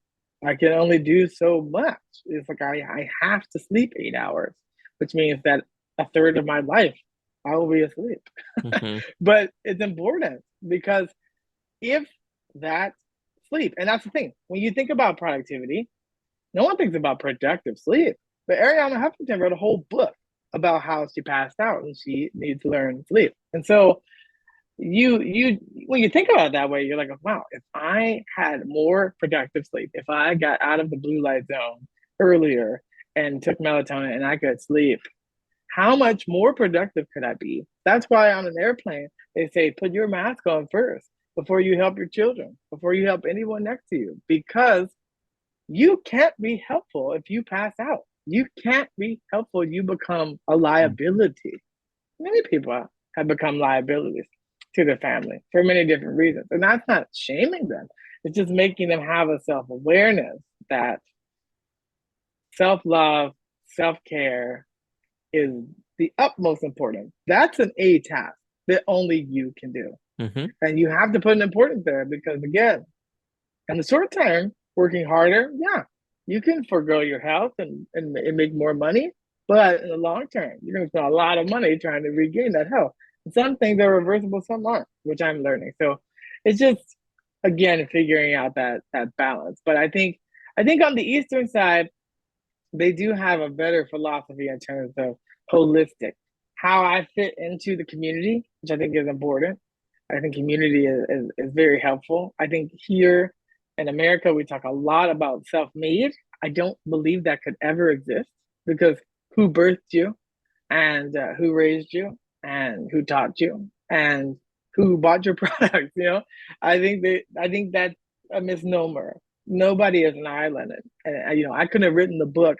I can only do so much. It's like I have to sleep 8 hours, which means that a third of my life I will be asleep. Mm-hmm. But it's important because if that sleep, and that's the thing, when you think about productivity, no one thinks about productive sleep. But Ariana Huffington wrote a whole book about how she passed out and she needs to learn to sleep. And so you when you think about it that way, you're like, wow, if I had more productive sleep, if I got out of the blue light zone earlier and took melatonin and I could sleep, how much more productive could I be? That's why on an airplane they say put your mask on first before you help your children, before you help anyone next to you, because you can't be helpful if you pass out. You can't be helpful. You become a liability. Many people have become liabilities to their family for many different reasons. And that's not shaming them. It's just making them have a self-awareness that self-love, self-care is the utmost important. That's an A task that only you can do. Mm-hmm. And you have to put an importance there because, again, in the short term, working harder, yeah, you can forego your health and make more money. But in the long term, you're going to spend a lot of money trying to regain that health. And some things are reversible, some aren't, which I'm learning. So it's just, again, figuring out that balance. But I think on the Eastern side, they do have a better philosophy in terms of holistic, how I fit into the community, which I think is important. I think community is very helpful. I think here in America, we talk a lot about self made. I don't believe that could ever exist because who birthed you and who raised you and who taught you and who bought your products, I think that's a misnomer. Nobody is an island. And I couldn't have written the book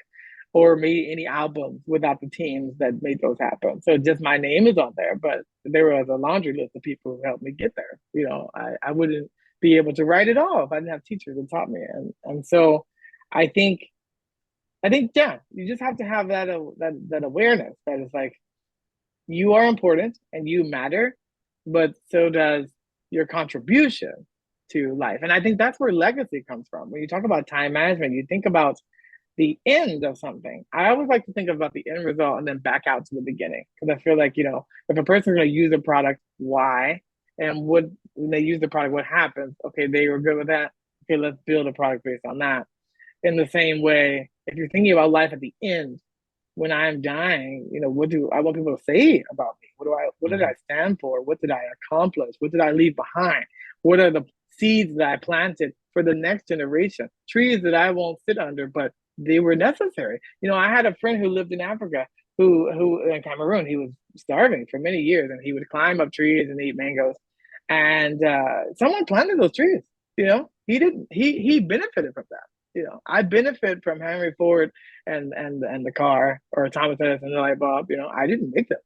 or made any albums without the teams that made those happen. So just my name is on there, but there was a laundry list of people who helped me get there. I wouldn't be able to write it all if I didn't have teachers that taught me. And so I think yeah, you just have to have that awareness that it's like you are important and you matter, but so does your contribution to life. And I think that's where legacy comes from. When you talk about time management, you think about the end of something. I always like to think about the end result and then back out to the beginning because I feel like, if a person's going to use a product, why? And when they use the product, what happens? Okay, they were good with that. Okay, let's build a product based on that. In the same way, if you're thinking about life at the end, when I'm dying, what do I want people to say about me? What did I stand for? What did I accomplish? What did I leave behind? What are the seeds that I planted for the next generation? Trees that I won't sit under, but they were necessary. I had a friend who lived in Africa who in Cameroon, he was starving for many years and he would climb up trees and eat mangoes. And someone planted those trees. He benefited from that. I benefit from Henry Ford and the car or Thomas Edison and the light bulb. I didn't make them,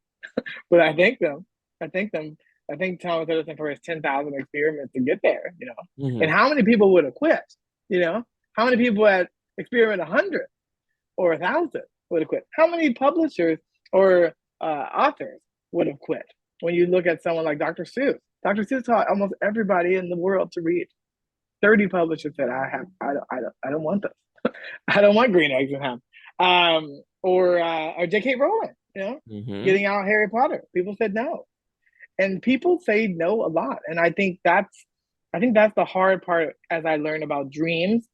but I thank them. I thank them. I thank Thomas Edison for his 10,000 experiments to get there. And how many people would have quit? How many people had experiment 100 or 1,000 would have quit? How many publishers or authors would have quit? When you look at someone like Dr. Seuss, Dr. Seuss taught almost everybody in the world to read. 30 publishers said, I don't want this. I don't want green eggs and ham. Or J.K. Rowling, getting out Harry Potter. People said no. And people say no a lot. And I think that's the hard part as I learn about dreams,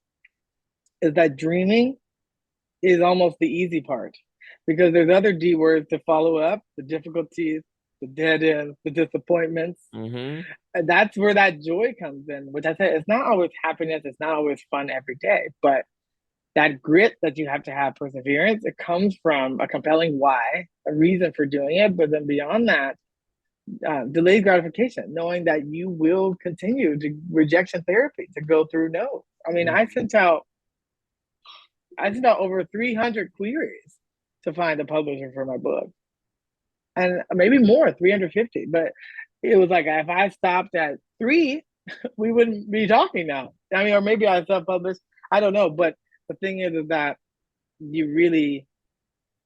is that dreaming is almost the easy part because there's other D words to follow up, the difficulties, the dead ends, the disappointments. And that's where that joy comes in, which I said, it's not always happiness. It's not always fun every day, but that grit that you have to have, perseverance, it comes from a compelling why, a reason for doing it. But then beyond that, delayed gratification, knowing that you will continue to rejection therapy to go through no. I mean, I sent out over 300 queries to find a publisher for my book. And maybe more, 350. But it was like, if I stopped at 3, we wouldn't be talking now. I mean, or maybe I self-published. I don't know. But the thing is that you really,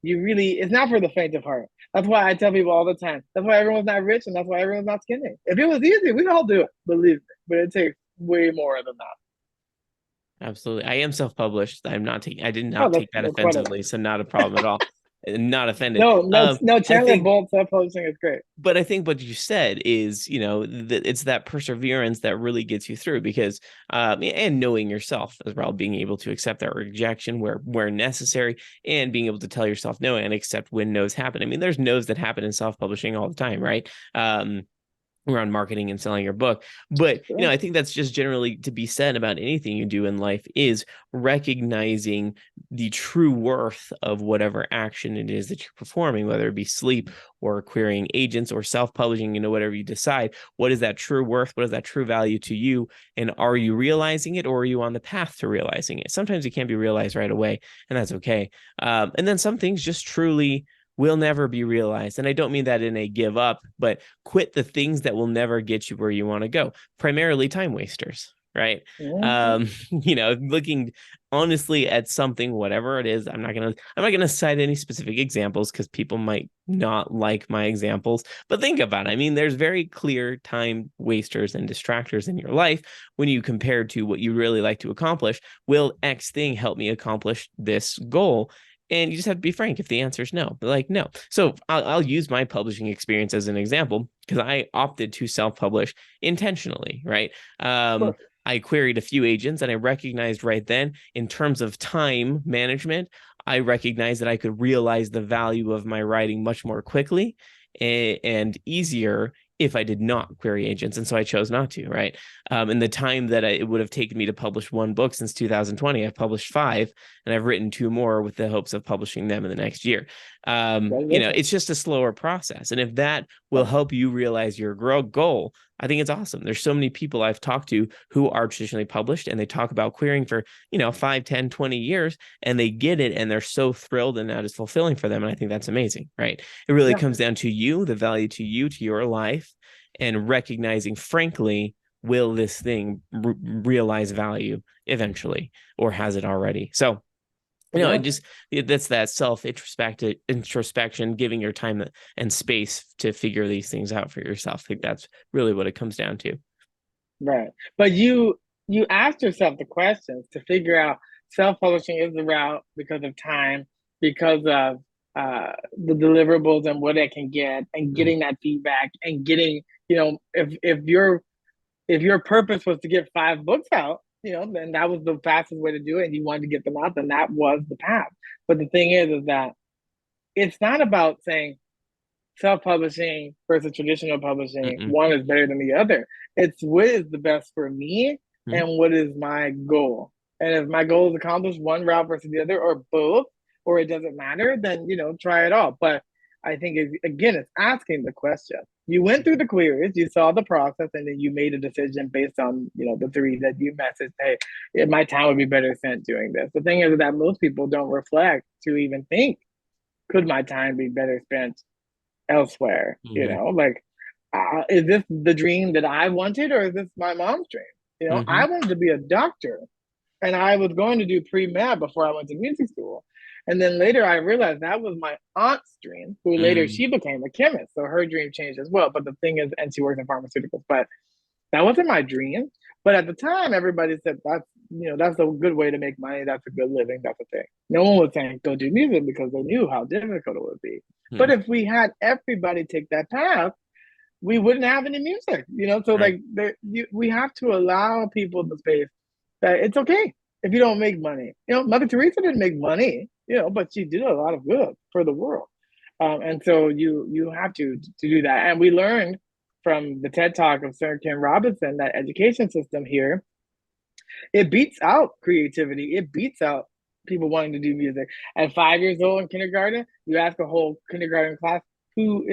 it's not for the faint of heart. That's why I tell people all the time. That's why everyone's not rich and that's why everyone's not skinny. If it was easy, we'd all do it, believe me. But it takes way more than that. Absolutely. I am self-published. I did not take that offensively, so not a problem at all. Not offended. No. I Chandler think Bolt self-publishing is great. but I think what you said is, that it's that perseverance that really gets you through because, and knowing yourself as well, being able to accept that rejection where necessary, and being able to tell yourself no and accept when no's happen. I mean, there's no's that happen in self-publishing all the time, right? Around marketing and selling your book. But Sure. I think that's just generally to be said about anything you do in life is recognizing the true worth of whatever action it is that you're performing, whether it be sleep or querying agents or self-publishing, whatever you decide. What is that true worth? What is that true value to you? And are you realizing it, or are you on the path to realizing it? Sometimes it can't be realized right away, and that's okay. And then some things just truly will never be realized. And I don't mean that in a give up, but quit the things that will never get you where you want to go, primarily time wasters, right? Looking honestly at something, whatever it is, I'm not gonna cite any specific examples because people might not like my examples, but think about it. I mean, there's very clear time wasters and distractors in your life when you compare to what you really like to accomplish. Will X thing help me accomplish this goal? And you just have to be frank if the answer is no. Like, no. So I'll use my publishing experience as an example because I opted to self-publish intentionally, right? I queried a few agents and I recognized right then, in terms of time management, I recognized that I could realize the value of my writing much more quickly and easier if I did not query agents. And so I chose not to, right? And the time that it would have taken me to publish one book since 2020, I've published 5 and I've written 2 more with the hopes of publishing them in the next year. It's just a slower process. And if that will help you realize your goal, I think it's awesome. There's so many people I've talked to who are traditionally published and they talk about querying for, 5, 10, 20 years and they get it and they're so thrilled and that is fulfilling for them. And I think that's amazing, right? It really comes down to you, the value to you, to your life, and recognizing, frankly, will this thing realize value eventually or has it already? So, that's that introspection, giving your time and space to figure these things out for yourself. I think that's really what it comes down to. Right. But you asked yourself the questions to figure out self-publishing is the route because of time, because of the deliverables and what it can get, and getting that feedback and getting, if your purpose was to get 5 books out, then that was the fastest way to do it, and you wanted to get them out, then that was the path. But the thing is that it's not about saying self-publishing versus traditional publishing, one is better than the other. It's what is the best for me and what is my goal. And if my goal is accomplished one route versus the other, or both, or it doesn't matter, then try it all. But I think it's asking the question. You went through the queries, you saw the process, and then you made a decision based on the 3 that you messaged. Hey, my time would be better spent doing this. The thing is that most people don't reflect to even think, could my time be better spent elsewhere? Is this the dream that I wanted, or is this my mom's dream? I wanted to be a doctor, and I was going to do pre-med before I went to music school. And then later I realized that was my aunt's dream, who later she became a chemist. So her dream changed as well. But the thing is, and she works in pharmaceuticals, but that wasn't my dream. But at the time, everybody said that's a good way to make money. That's a good living. That's a thing. No one was saying go do music because they knew how difficult it would be. But if we had everybody take that path, we wouldn't have any music. So we have to allow people the space that it's okay if you don't make money. Mother Teresa didn't make money, but she did a lot of good for the world. And so you have to do that. And we learned from the TED Talk of Sir Ken Robinson that education system here, it beats out creativity. It beats out people wanting to do music. At 5 years old in kindergarten, you ask a whole kindergarten class, who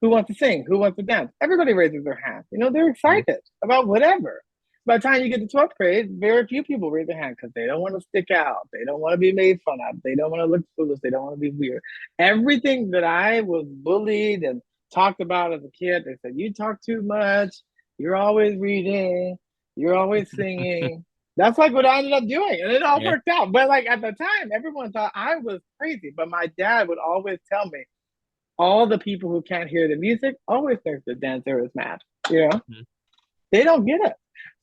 wants to sing, who wants to dance? Everybody raises their hand. They're excited about whatever. By the time you get to 12th grade, very few people raise their hand because they don't want to stick out. They don't want to be made fun of. They don't want to look foolish. They don't want to be weird. Everything that I was bullied and talked about as a kid, they said, you talk too much. You're always reading. You're always singing. That's what I ended up doing. And it all worked out. But at the time, everyone thought I was crazy. But my dad would always tell me, all the people who can't hear the music always think the dancer is mad. They don't get it.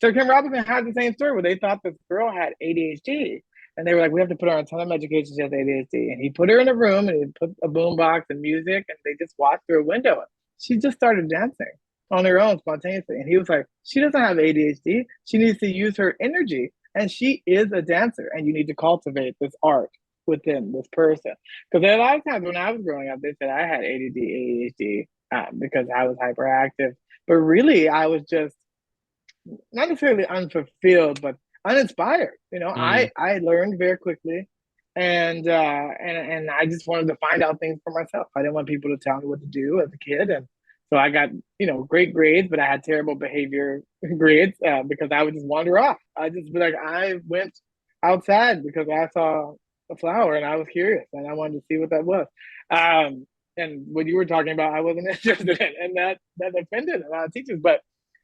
So Ken Robinson had the same story where they thought this girl had ADHD, And they were like, we have to put her on a ton of medication. She has ADHD. And he put her in a room and he put a boom box and music, and they just watched through a window. She just started dancing on her own spontaneously. And he was like, she doesn't have ADHD. She needs to use her energy. And she is a dancer. And you need to cultivate this art within this person. Because a lot of times when I was growing up, they said I had ADD, ADHD because I was hyperactive. But really, I was just not necessarily unfulfilled, but uninspired. Mm. I learned very quickly, and I just wanted to find out things for myself. I didn't want people to tell me what to do as a kid, and so I got great grades, but I had terrible behavior grades because I would just wander off. I just be like I went outside because I saw a flower and I was curious and I wanted to see what that was. And what you were talking about, I wasn't interested in, and that offended a lot of teachers, but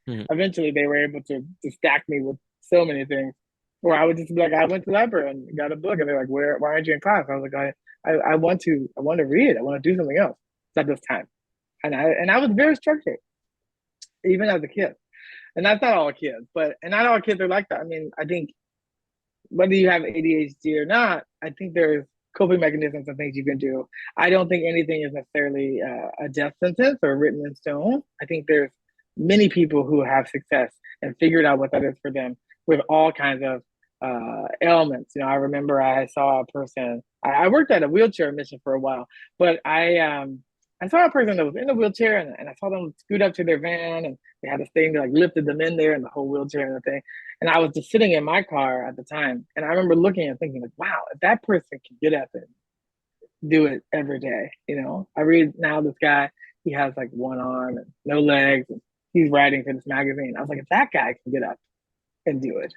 Mm. eventually they were able to stack me with so many things. Where I would just be like, I went to the library and got a book, and they're like, why aren't you in class? I was like, I want to read. I want to do something else at this time, and I was very structured even as a kid, and that's not all kids, but and not all kids are like that. I mean, I think whether you have ADHD or not, I think there's coping mechanisms and things you can do. I don't think anything is necessarily a death sentence or written in stone. I think there's many people who have success and figured out what that is for them with all kinds of ailments. I remember I saw a person. I worked at a wheelchair mission for a while, but I saw a person that was in a wheelchair, and I saw them scoot up to their van, and they had this thing that like lifted them in there, and the whole wheelchair and the thing. And I was just sitting in my car at the time, and I remember looking and thinking, like, wow, if that person can get up and do it every day, I read now this guy, he has like one arm and no legs, and he's writing for this magazine. I was like, if that guy can get up and do it,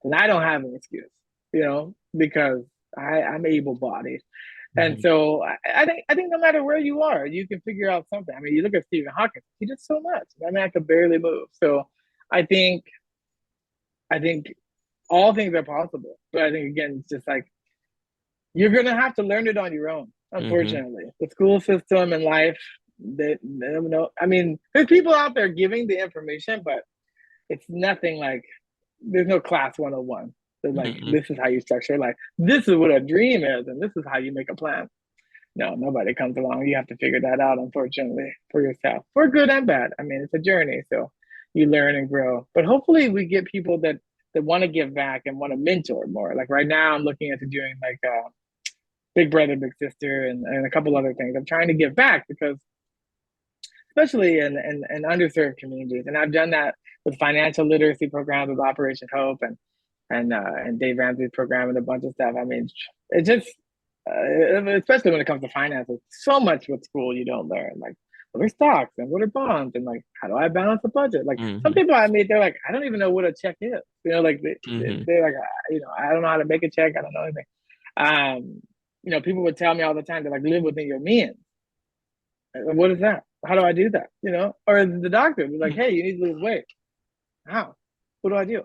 then I don't have an excuse, because I'm able bodied. And Mm. so I think no matter where you are, you can figure out something. I mean, you look at Stephen Hawking; he did so much. I mean, I could barely move. So I think I think all things are possible. But I think again, it's just like you're gonna have to learn it on your own. Mhm. Unfortunately, the school system and life, they don't know. I mean, there's people out there giving the information, but it's nothing like there's no class 101. They're like, Mhm. this is how you structure life. This is what a dream is, and this is how you make a plan. No, nobody comes along. You have to figure that out, unfortunately, for yourself, for good and bad. I mean, it's a journey, so you learn and grow. But hopefully, we get people that want to give back and want to mentor more. Like right now, I'm looking into doing like Big Brother, Big Sister, and a couple other things. I'm trying to give back because, especially in underserved communities, and I've done that with financial literacy programs with Operation Hope and Dave Ramsey's program and a bunch of stuff. I mean, it just especially when it comes to finances, so much with school you don't learn. Like, what are stocks and what are bonds and like how do I balance a budget? Like some Mhm. people I meet, they're like, I don't even know what a check is. Like Mhm. they're like, I don't know how to make a check. I don't know anything. People would tell me all the time to like live within your means. What is that? How do I do that? Or the doctor be like, hey, you need to lose weight. How? What do I do?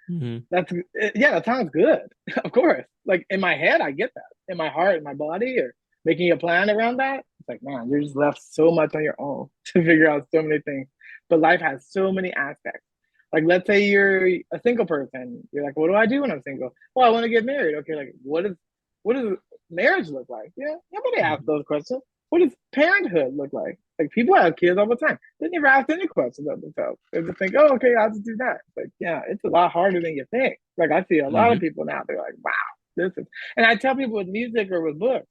Mhm. That's yeah, that sounds good. Of course. Like in my head, I get that. In my heart, in my body, or making a plan around that. It's like, man, you're just left so much on your own to figure out so many things. But life has so many aspects. Like, let's say you're a single person. You're like, what do I do when I'm single? Well, I want to get married. Okay, like what does marriage look like? Yeah, nobody asks Mhm. those questions. What does parenthood look like? Like people have kids all the time. They never ask any questions of themselves. They just think, oh, okay, I'll just do that. It's like, yeah, it's a lot harder than you think. Like I see a lot of Mhm. people now, they're like, wow, this is and I tell people with music or with books,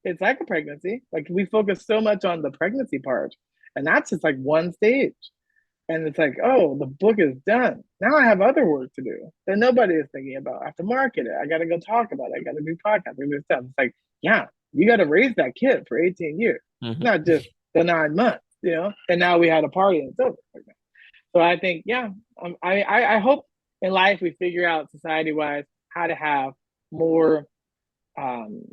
it's like a pregnancy. Like we focus so much on the pregnancy part. And that's just like one stage. And it's like, oh, the book is done. Now I have other work to do that nobody is thinking about. I have to market it. I got to go talk about it. I got to do podcasts and do stuff. It's like, yeah, you got to raise that kid for 18 years, Mhm. not just the 9 months. And now we had a party and it's over. So I think, yeah, I hope in life we figure out society wise how to have more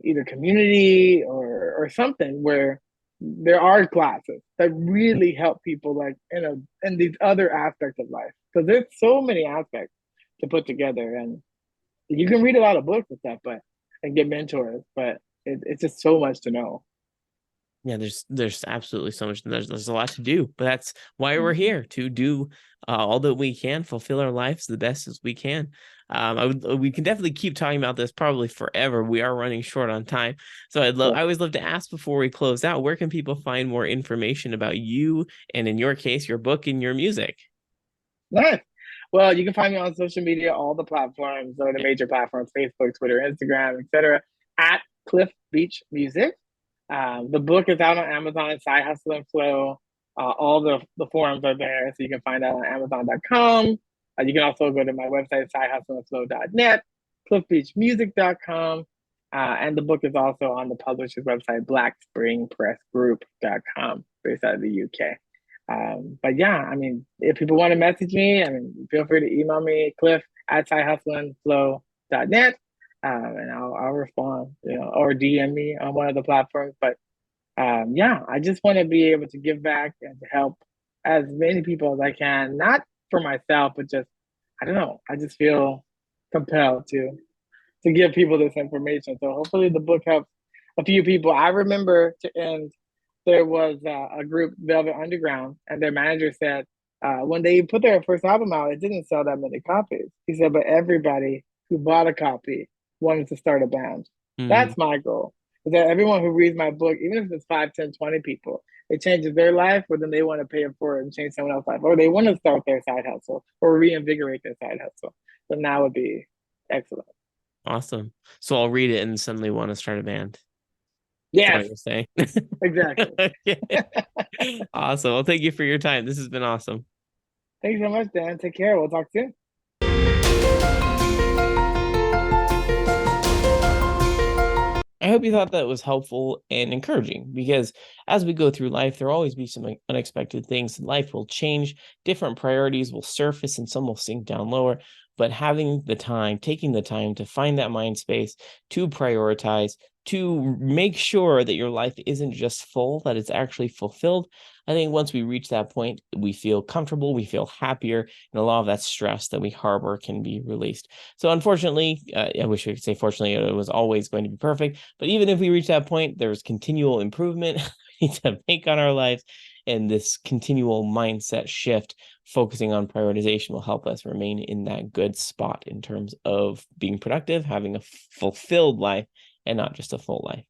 either community or something where there are classes that really help people like in these other aspects of life because there's so many aspects to put together and you can read a lot of books and stuff but and get mentors but it's just so much to know. Yeah, there's absolutely so much. There's a lot to do, but that's why we're Mhm. here, to do all that we can, fulfill our lives the best as we can. We can definitely keep talking about this probably forever. We are running short on time, so Sure. I always love to ask before we close out, where can people find more information about you, and in your case, your book and your music? Nice. Well, you can find me on social media, all the platforms, or the Yeah. major platforms: Facebook, Twitter, Instagram, etc. At Cliff Beach Music. The book is out on Amazon, Side Hustle and Flow. All the forums are there, so you can find out on Amazon.com. You can also go to my website, sidehustleandflow.net, cliffbeachmusic.com, and the book is also on the publisher's website, blackspringpressgroup.com, based out of the UK. But yeah, I mean, if people want to message me, I mean, feel free to email me, Cliff at sidehustleandflow.net, and I'll respond, or DM me on one of the platforms. But yeah, I just want to be able to give back and to help as many people as I can, not for myself, but just, I don't know, I just feel compelled to give people this information. So hopefully the book helps a few people. I remember to end, there was a group, Velvet Underground, and their manager said when they put their first album out, it didn't sell that many copies. He said, but everybody who bought a copy wanted to start a band. Mhm. That's my goal. Is that everyone who reads my book, even if it's 5, 10, 20 people, it changes their life, but then they want to pay it forward and change someone else's life, or they want to start their side hustle or reinvigorate their side hustle. So now would be excellent. Awesome. So I'll read it and suddenly want to start a band. Is that what Yes, you're saying? exactly. Okay. Awesome. Well, thank you for your time. This has been awesome. Thanks so much, Dan. Take care. We'll talk soon. I hope you thought that was helpful and encouraging, because as we go through life, there will always be some unexpected things. Life will change, different priorities will surface, and some will sink down lower. But having the time, taking the time to find that mind space, to prioritize, to make sure that your life isn't just full, that it's actually fulfilled. I think once we reach that point, we feel comfortable, we feel happier, and a lot of that stress that we harbor can be released. So, unfortunately, I wish we could say fortunately, it was always going to be perfect. But even if we reach that point, there's continual improvement we need to make on our lives. And this continual mindset shift, focusing on prioritization, will help us remain in that good spot in terms of being productive, having a fulfilled life, and not just a full life.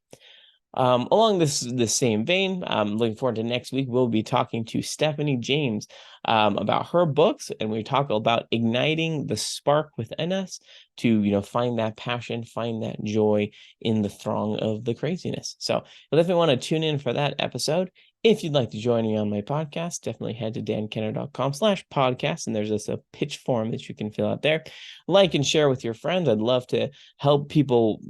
Along this same vein, I'm looking forward to next week. We'll be talking to Stephanie James about her books, and we talk about igniting the spark within us to find that passion, find that joy in the throng of the craziness. So you'll definitely want to tune in for that episode. If you'd like to join me on my podcast, definitely head to dankenner.com/podcast, and there's just a pitch form that you can fill out there. Like and share with your friends. I'd love to help people,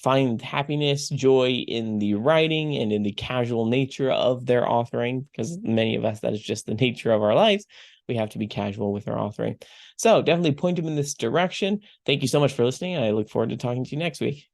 find happiness, joy in the writing and in the casual nature of their authoring, because many of us, that is just the nature of our lives. We have to be casual with our authoring. So definitely point them in this direction. Thank you so much for listening, and I look forward to talking to you next week.